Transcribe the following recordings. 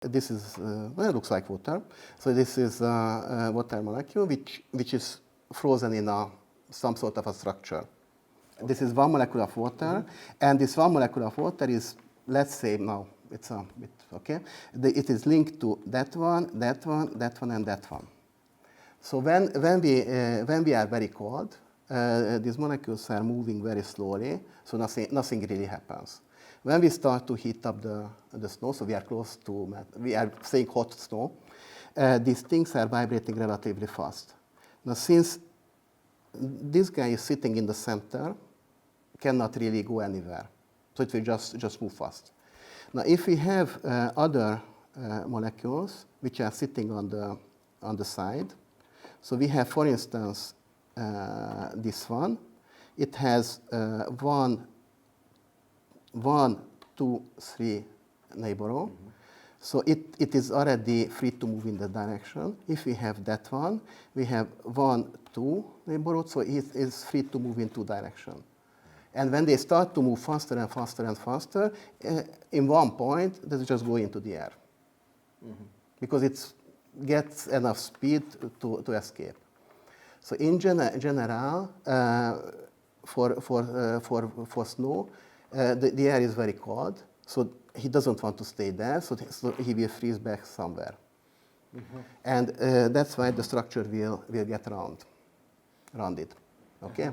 This is, well, it looks like water. So this is a water molecule which is frozen in some sort of a structure. Okay. This is one molecule of water, and this one molecule of water is, let's say now, it's a bit, okay? It is linked to that one, that one, that one, and that one. So when we are very cold, these molecules are moving very slowly, so nothing really happens. When we start to heat up the snow, so we are close to, we are saying hot snow, these things are vibrating relatively fast. Now, since this guy is sitting in the center, cannot really go anywhere, so it will just move fast. Now, if we have other molecules which are sitting on the side, so we have, for instance, this one. It has 1, 2, 3 neighborhood. So it is already free to move in that direction. If we have that one, we have 1, 2 neighborhood, so it is free to move in 2 directions. And when they start to move faster and faster and faster, in one point, they just go into the air. Because it gets enough speed to escape. So in general, for snow, the air is very cold, so he doesn't want to stay there, so he will freeze back somewhere. And that's why the structure will get rounded. Okay?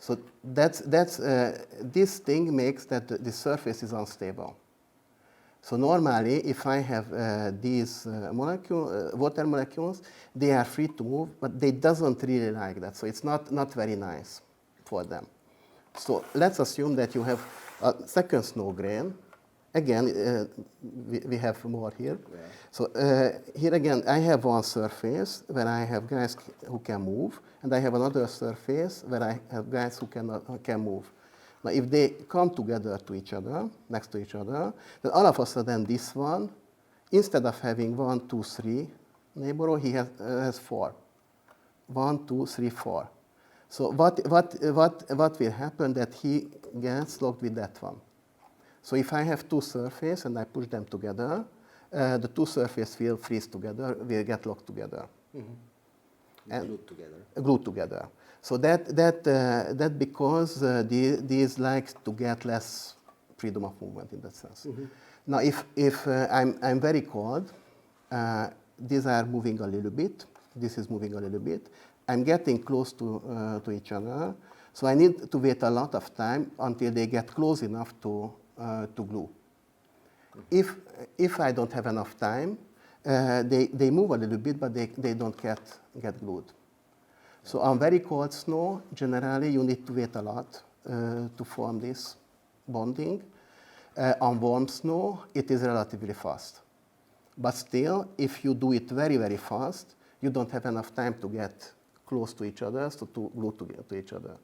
So this thing makes that the surface is unstable. So normally, if I have these water molecules, they are free to move, but they doesn't really like that. So it's not very nice for them. So let's assume that you have a second snow grain. Again, we have more here. Yeah. So here again, I have one surface where I have guys who can move, and I have another surface where I have guys who can move. Now, if they come together to each other, next to each other, then all of a sudden this one, instead of having 1, 2, 3 neighborhood, he has 4. 1, 2, 3, 4. So what will happen that he gets locked with that one? So if I have 2 surfaces and I push them together, the 2 surfaces will freeze together, will get locked together. And glued together. So that because these like to get less freedom of movement in that sense. Now, if I'm very cold, these are moving a little bit. This is moving a little bit. I'm getting close to each other, so I need to wait a lot of time until they get close enough to glue. If I don't have enough time, they move a little bit, but they don't get glued. So on very cold snow, generally you need to wait a lot to form this bonding. On warm snow, it is relatively fast. But still, if you do it very, very fast, you don't have enough time to get close to each other, so to glue to each other.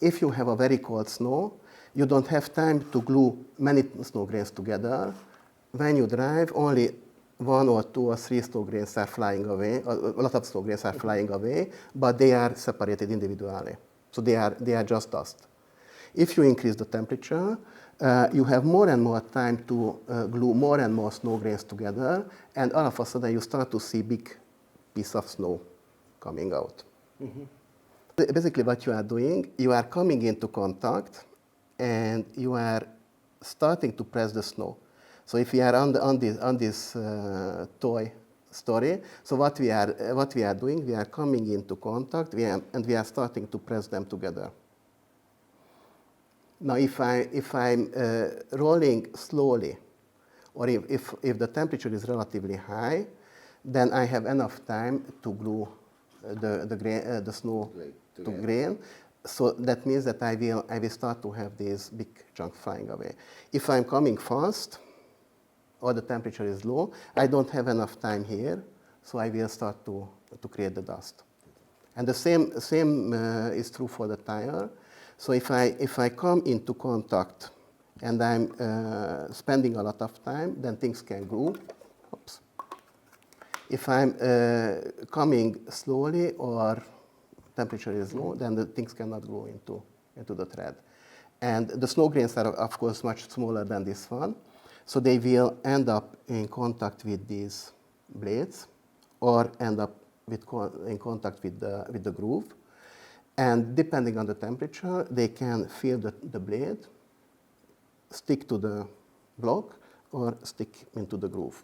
If you have a very cold snow, you don't have time to glue many snow grains together. When you drive, only 1 or 2 or 3 snow grains are flying away. A lot of snow grains are flying away, but they are separated individually. So they are just dust. If you increase the temperature, you have more and more time to glue more and more snow grains together, and all of a sudden you start to see big piece of snow coming out. Basically what you are doing, you are coming into contact, and you are starting to press the snow. So if we are on this toy story, so what we are doing, we are coming into contact, and we are starting to press them together. Now, if I'm rolling slowly, or if the temperature is relatively high, then I have enough time to glue the snow to grain. So that means that I will start to have these big chunks flying away. If I'm coming fast, or the temperature is low, I don't have enough time here, so I will start to create the dust. And the same is true for the tire. So if I come into contact and I'm spending a lot of time, then things can glue. Oops. If I'm coming slowly or temperature is low, then the things cannot go into the thread. And the snow grains are, of course, much smaller than this one. So they will end up in contact with these blades or end up in contact with the groove. And depending on the temperature, they can feel the blade, stick to the block, or stick into the groove.